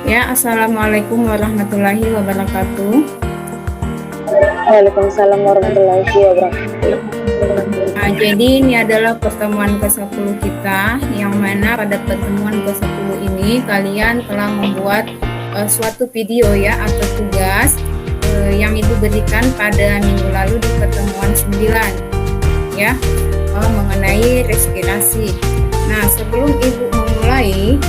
Ya, Assalamualaikum warahmatullahi wabarakatuh. Waalaikumsalam warahmatullahi wabarakatuh. Nah, jadi ini adalah pertemuan ke-10 kita, yang mana pada pertemuan ke-10 ini kalian telah membuat suatu video ya atau tugas yang Ibu berikan pada minggu lalu di pertemuan 9 ya, mengenai respirasi. Nah, sebelum Ibu memulai,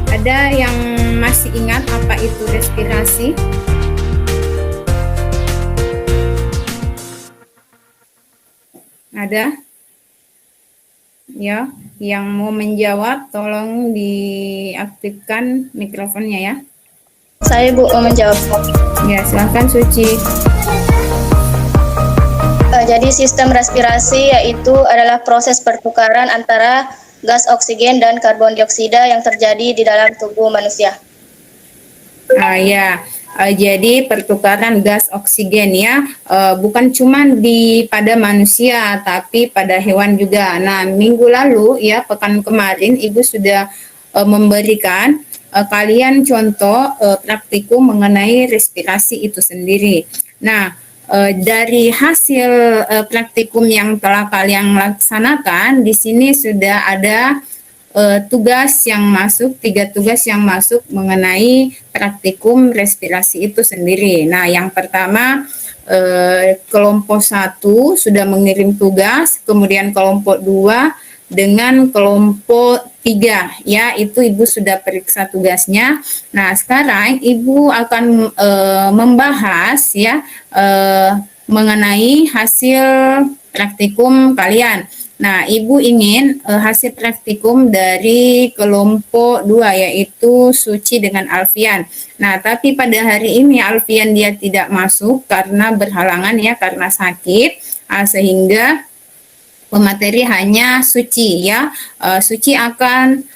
ada yang masih ingat apa itu respirasi? Ada? Ya, yang mau menjawab tolong diaktifkan mikrofonnya ya. Saya Bu mau menjawab. Ya, silakan Suci. Jadi sistem respirasi yaitu adalah proses pertukaran antara gas oksigen dan karbon dioksida yang terjadi di dalam tubuh manusia. Ya, jadi pertukaran gas oksigen ya, bukan cuma pada manusia, tapi pada hewan juga. Nah, minggu lalu ya, pekan kemarin Ibu sudah memberikan kalian contoh praktikum mengenai respirasi itu sendiri. Nah, dari hasil praktikum yang telah kalian laksanakan, di sini sudah ada tugas yang masuk, 3 tugas yang masuk mengenai praktikum respirasi itu sendiri. Nah, yang pertama kelompok 1 sudah mengirim tugas, kemudian kelompok 2 dengan kelompok 3 ya, itu Ibu sudah periksa tugasnya. Nah, sekarang Ibu akan membahas ya mengenai hasil praktikum kalian. Nah, Ibu ingin hasil praktikum dari kelompok 2 yaitu Suci dengan Alfian. Nah, tapi pada hari ini Alfian dia tidak masuk karena berhalangan ya, karena sakit, sehingga pemateri hanya Suci ya. Suci akan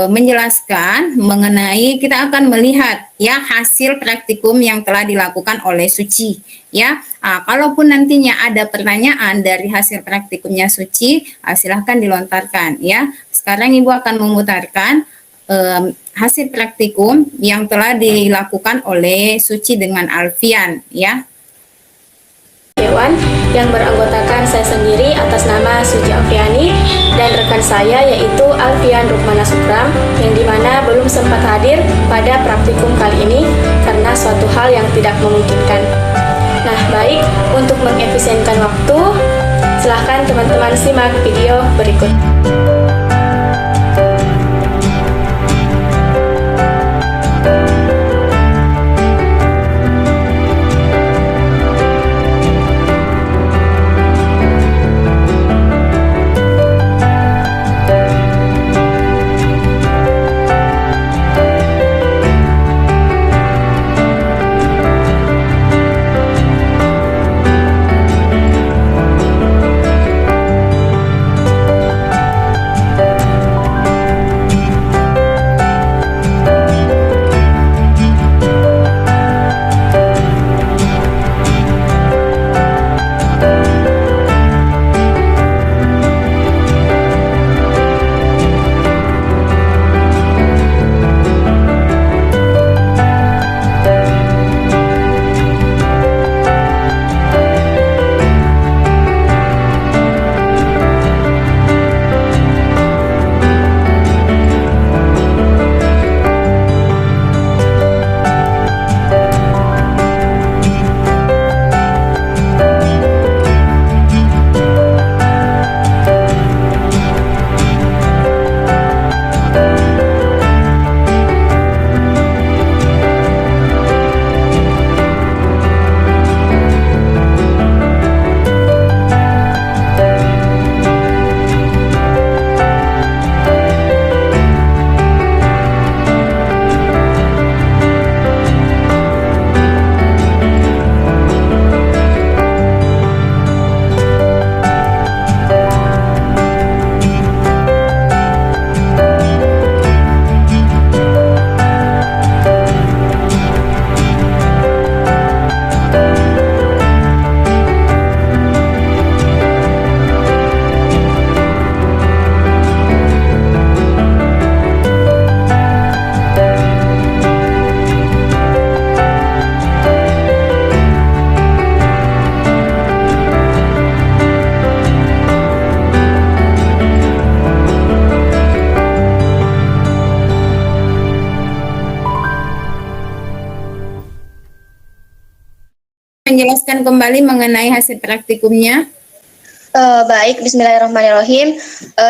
menjelaskan mengenai, kita akan melihat ya hasil praktikum yang telah dilakukan oleh Suci ya. Kalaupun nantinya ada pertanyaan dari hasil praktikumnya Suci, silahkan dilontarkan ya. Sekarang Ibu akan memutarkan hasil praktikum yang telah dilakukan oleh Suci dengan Alfian ya. Dewan yang beranggotakan saya sendiri atas nama Suci Alfiani dan rekan saya yaitu Alfian Rukmana Sukram, yang dimana belum sempat hadir pada praktikum kali ini karena suatu hal yang tidak memungkinkan. Nah, baik, untuk mengefisienkan waktu, silahkan teman-teman simak video berikut. menjelaskan kembali mengenai hasil praktikumnya? Baik, Bismillahirrahmanirrahim.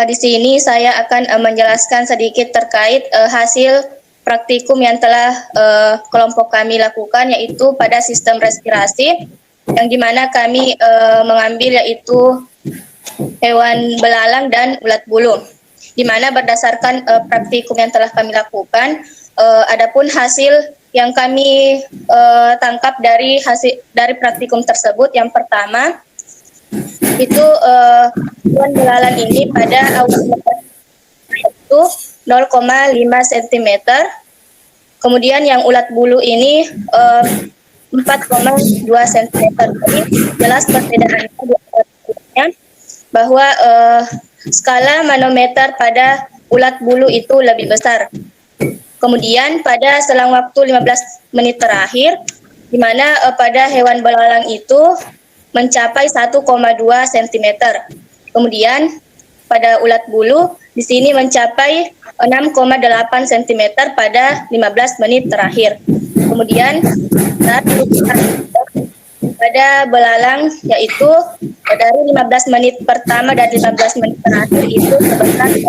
Di sini saya akan menjelaskan sedikit terkait hasil praktikum yang telah kelompok kami lakukan, yaitu pada sistem respirasi, yang dimana kami mengambil yaitu hewan belalang dan ulat bulu. Di mana berdasarkan praktikum yang telah kami lakukan, adapun hasil yang kami tangkap dari praktikum tersebut, yang pertama itu hewan belalang ini pada awal itu 0,5 cm. Kemudian yang ulat bulu ini 4,2 cm. Jadi jelas perbedaannya bahwa skala manometer pada ulat bulu itu lebih besar. Kemudian pada selang waktu 15 menit terakhir, di mana pada hewan belalang itu mencapai 1,2 cm. Kemudian pada ulat bulu di sini mencapai 6,8 cm pada 15 menit terakhir. Kemudian pada belalang yaitu dari 15 menit pertama dan 15 menit terakhir itu sebesar 1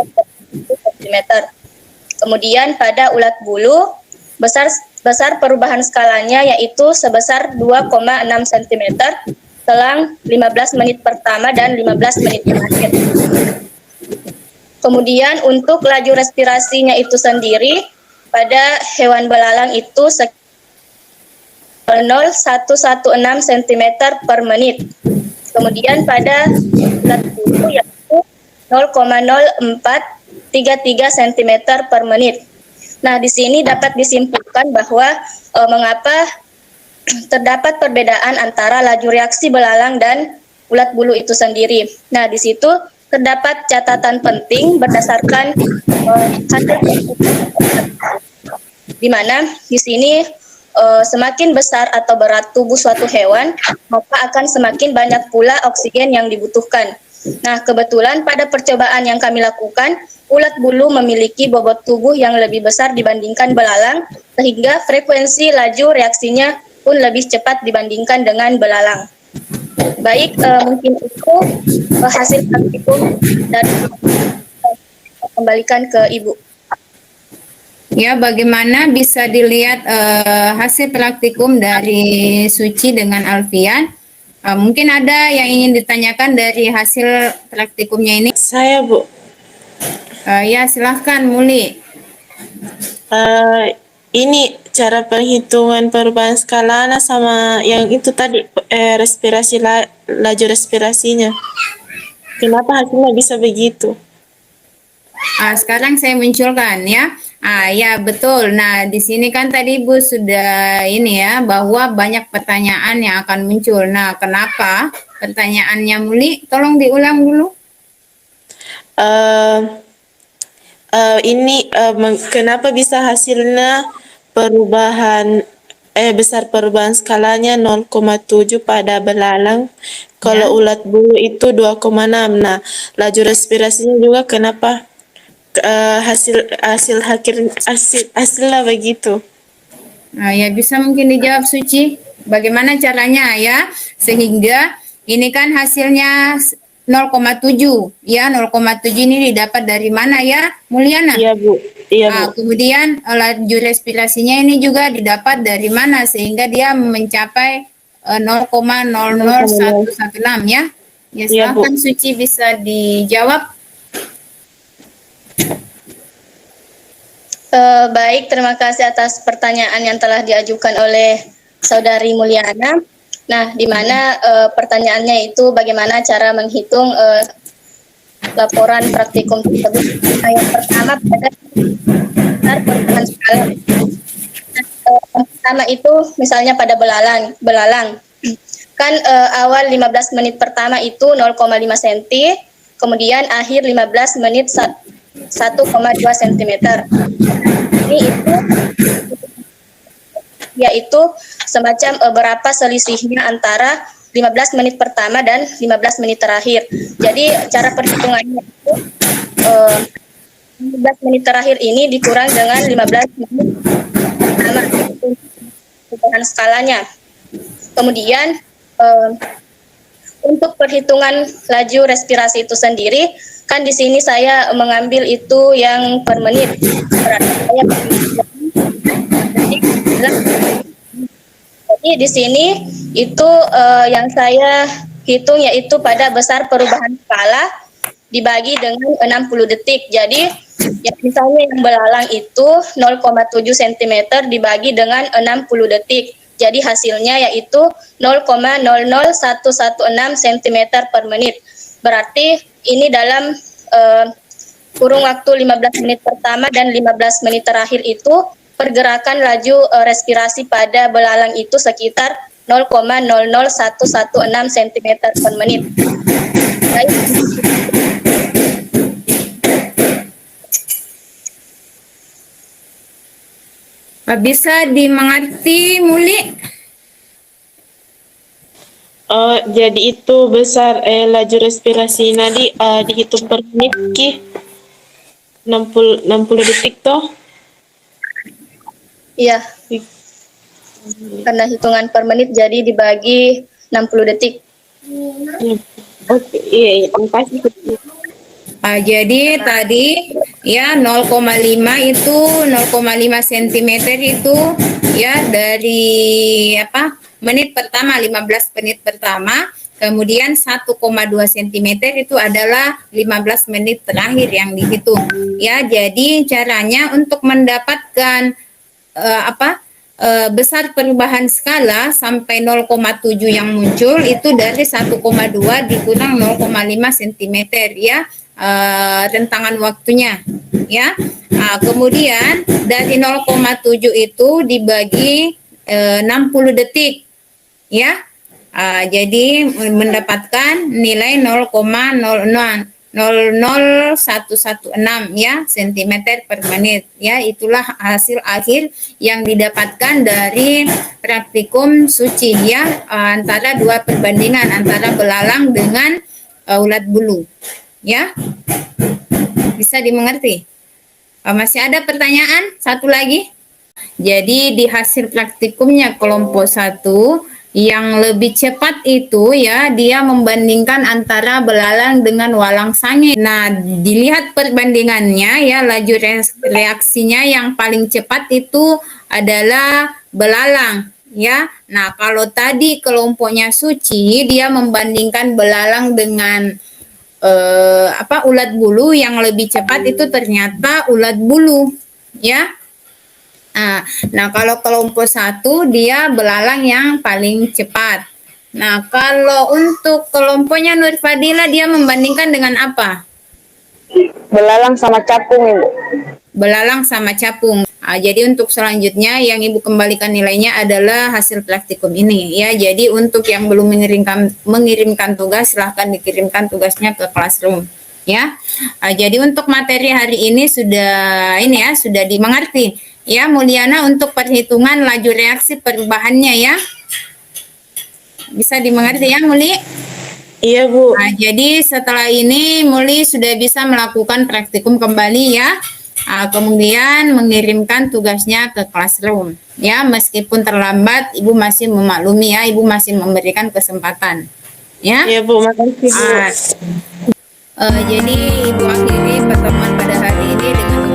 cm. Kemudian pada ulat bulu besar perubahan skalanya yaitu sebesar 2,6 cm selang 15 menit pertama dan 15 menit terakhir. Kemudian untuk laju respirasinya itu sendiri pada hewan belalang itu 0,116 cm per menit. Kemudian pada ulat bulu yaitu 0,0433 cm per menit. Nah, di sini dapat disimpulkan bahwa mengapa terdapat perbedaan antara laju reaksi belalang dan ulat bulu itu sendiri. Nah, di situ terdapat catatan penting berdasarkan hasil di mana di sini semakin besar atau berat tubuh suatu hewan, maka akan semakin banyak pula oksigen yang dibutuhkan. Nah, kebetulan pada percobaan yang kami lakukan, ulat bulu memiliki bobot tubuh yang lebih besar dibandingkan belalang, sehingga frekuensi laju reaksinya pun lebih cepat dibandingkan dengan belalang. Baik, mungkin itu hasil praktikum dan kembalikan ke Ibu. Ya, bagaimana bisa dilihat hasil praktikum dari Suci dengan Alfian? Mungkin ada yang ingin ditanyakan dari hasil praktikumnya ini? Saya, Bu. Ya, silahkan Muli. Ini cara perhitungan perubahan skalana sama yang itu tadi laju respirasinya. Kenapa hasilnya bisa begitu? Sekarang saya munculkan ya. Ya betul. Nah, di sini kan tadi Bu sudah ini ya bahwa banyak pertanyaan yang akan muncul. Nah, kenapa pertanyaannya Muli? Tolong diulang dulu. Kenapa bisa hasilnya besar perubahan skalanya 0,7 pada belalang, kalau ulat bulu itu 2,6. Nah, laju respirasinya juga kenapa hasilnya begitu? Ya bisa mungkin dijawab Suci. Bagaimana caranya ya sehingga ini kan hasilnya 0,7 ya, 0,7 ini didapat dari mana ya Mulyana? Iya Bu. Iya Bu. Kemudian laju respirasinya ini juga didapat dari mana sehingga dia mencapai 0,00116 ya. Ya silakan Suci bisa dijawab. Baik, terima kasih atas pertanyaan yang telah diajukan oleh Saudari Mulyana. Nah, di mana pertanyaannya itu bagaimana cara menghitung laporan praktikum tersebut. Nah, yang pertama pada perubahan skala. Yang pertama itu misalnya pada belalang. Kan awal 15 menit pertama itu 0,5 cm, kemudian akhir 15 menit 1,2 cm. Ini itu yaitu semacam berapa selisihnya antara 15 menit pertama dan 15 menit terakhir. Jadi cara perhitungannya itu 15 menit terakhir ini dikurang dengan 15 menit pertama perubahan skalanya. Kemudian untuk perhitungan laju respirasi itu sendiri, kan di sini saya mengambil itu yang per menit. Berarti saya jadi di sini itu yang saya hitung yaitu pada besar perubahan skala dibagi dengan 60 detik. Jadi ya misalnya yang belalang itu 0,7 cm dibagi dengan 60 detik. Jadi hasilnya yaitu 0,00116 cm per menit. Berarti ini dalam kurung waktu 15 menit pertama dan 15 menit terakhir itu pergerakan laju respirasi pada belalang itu sekitar 0,00116 cm per menit. Bisa dimengerti, Muli? Jadi itu besar laju respirasi nadi dihitung per menit ki 60 detik toh. Iya. Karena hitungan per menit jadi dibagi 60 detik. Oke, iya, makasih. Jadi tadi ya 0,5 itu 0,5 cm itu ya dari menit pertama, 15 menit pertama, kemudian 1,2 cm itu adalah 15 menit terakhir yang dihitung. Ya, jadi caranya untuk mendapatkan besar perubahan skala sampai 0,7 yang muncul itu dari 1,2 dikurang 0,5 cm ya, rentangan waktunya ya. Kemudian dari 0,7 itu dibagi 60 detik ya. Jadi mendapatkan nilai 0,00116 ya cm per menit ya. Itulah hasil akhir yang didapatkan dari praktikum Suci ya, antara dua perbandingan antara belalang dengan ulat bulu ya. Bisa dimengerti? Masih ada pertanyaan? Satu lagi. Jadi di hasil praktikumnya kelompok 1 yang lebih cepat itu ya, dia membandingkan antara belalang dengan walang sange. Nah, dilihat perbandingannya ya, laju reaksinya yang paling cepat itu adalah belalang ya. Nah, kalau tadi kelompoknya Suci, dia membandingkan belalang dengan ulat bulu, yang lebih cepat itu ternyata ulat bulu ya. Nah, kalau kelompok 1 dia belalang yang paling cepat. Nah, kalau untuk kelompoknya Nur Fadila, dia membandingkan dengan apa? Belalang sama capung, Ibu. Belalang sama capung. Jadi untuk selanjutnya yang Ibu kembalikan nilainya adalah hasil praktikum ini ya. Jadi untuk yang belum mengirimkan tugas, silahkan dikirimkan tugasnya ke classroom ya. Jadi untuk materi hari ini sudah dimengerti ya, Mulyana, untuk perhitungan laju reaksi perubahannya ya. Bisa dimengerti ya, Muli? Iya, Bu. Jadi setelah ini Muli sudah bisa melakukan praktikum kembali ya. Kemudian mengirimkan tugasnya ke classroom ya. Meskipun terlambat, Ibu masih memaklumi ya, Ibu masih memberikan kesempatan ya. Iya, Bu, makasih, Bu. Jadi Ibu akhiri pertemuan pada hari ini dengan